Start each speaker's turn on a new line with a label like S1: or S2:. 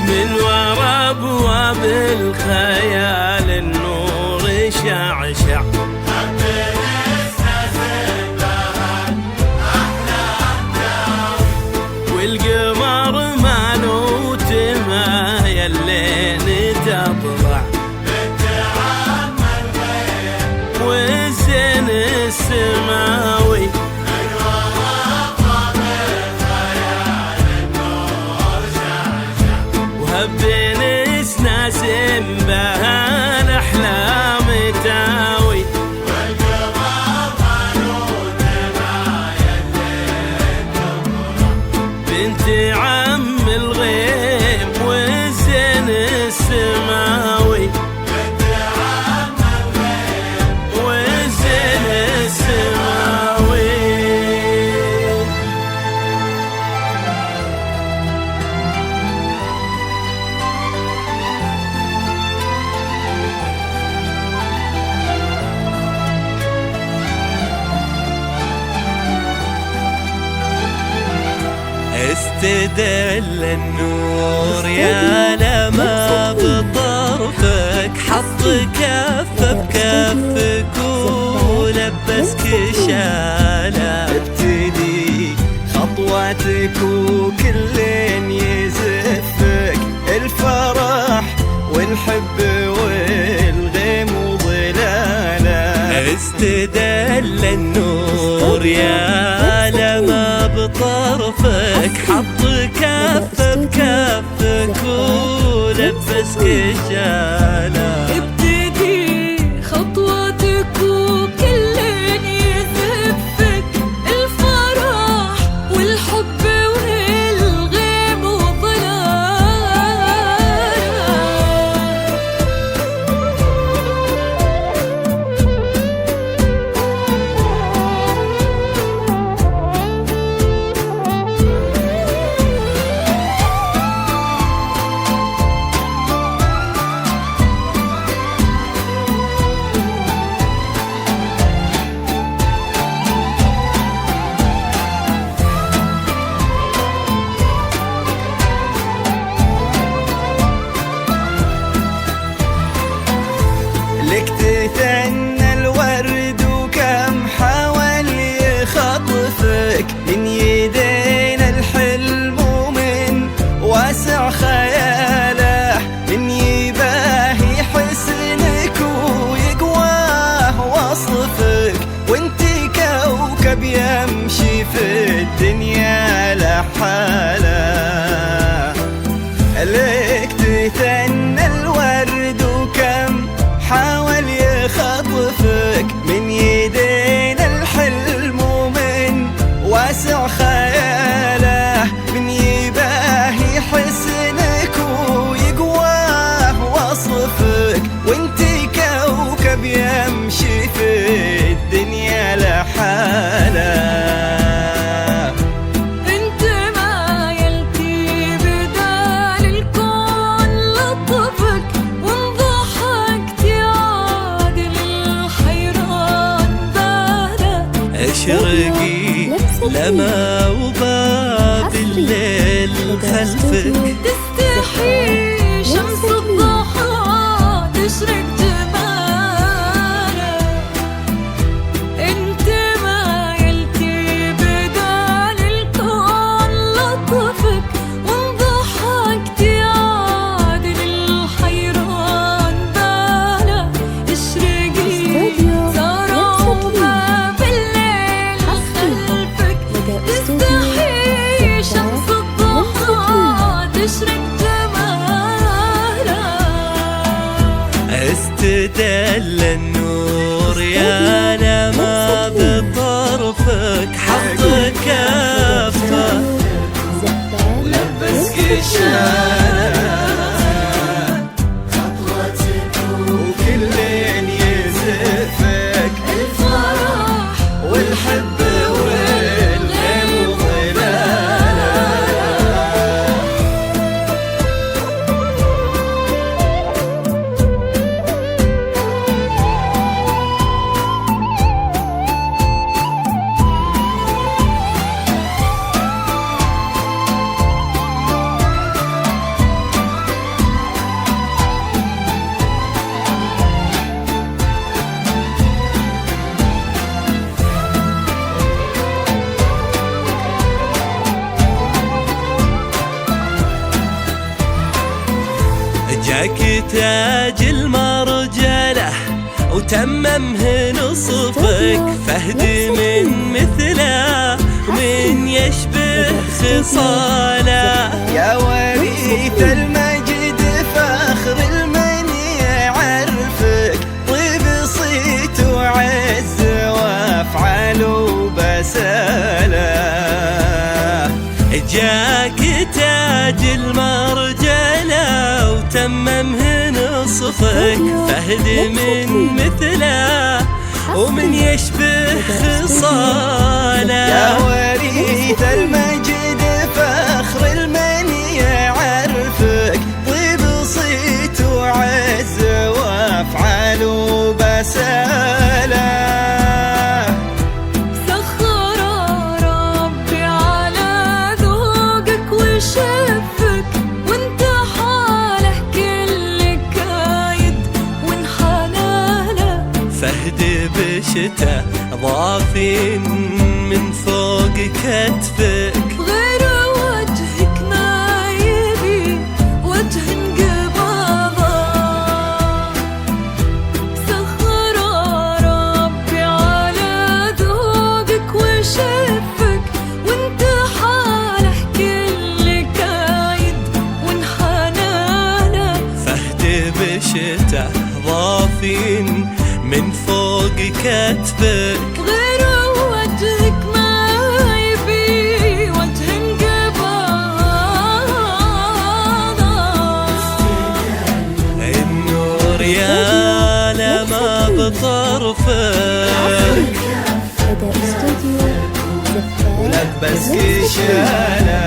S1: من ورا ابواب الخيال النور شعشع والقمر مالو تمايل لين تطلع والزين السماوي وهبين اسناس بها الاحلام تاوي والقمر مالو تمايل لين تطلع بنت عم الغيم والزين السماوي بنت عم الغيم والزين السماوي استدل النور يا لما بطرفك حط كف بكفك ولبسك شالة ابتدي خطواتك وكل يزفك الفرح والحب والغيم وظلاله استدل النور يا لما بطرفك حط كف بكفك ولبسك شالة
S2: ابتدي خطواتك وكل يزفك الفرح والحب والغيم وظلال
S3: لك تثنى الورد وكم حاول يخطفك من يدين الحلم ومن واسع خياله من يباهي حسنك ويقواه وصفك وانتي كوكب يمشي في الدنيا لحاله لك تثنى الورد وكم حاول يخطفك من يدين الحلم ومن واسع خياله من يباهي حسنك ويقواه وصفك وانتي كوكب يمشي في الدنيا لحاله اشرقي لما وباب الليل خلفك
S2: تستحي شمس الضحى تشرق جمالها
S1: تدل النور يا لما بطرفك حط كفه
S3: ولبسك شالة خطوتك وكلين يزفك
S2: الفرح
S3: والحب والغيم وظلاله.
S1: جاك تاج المرجله وتممه نصفك فهد من مثله ومن يشبه خصاله.
S3: يا وريث المجد فخر المن يعرفك طيب صيت وعز وافعال وبساله.
S1: جاك تاج المرجله وتممه نصفك فهد من مثله ومن يشبه خصاله.
S3: يا وريث المجد فخر المن يعرفك طيب صيت وعز وافعال وبساله.
S2: سخر ربي على ذوقك وشفك وانت حاله كل كايد وانحناله.
S1: فهد بشتا ضافين من فوق كتفك
S2: غير وجهك ما يبي وجه انقباضه. سخر ربي على ذوقك وشفك وانت حاله كل كايد وانحناله.
S1: فهد بشتا ضافين من فوق كتفك
S2: غير وجهك ما يبي وجه انقباضه.
S1: النور يا لما بطرفك
S3: ولبسك شالة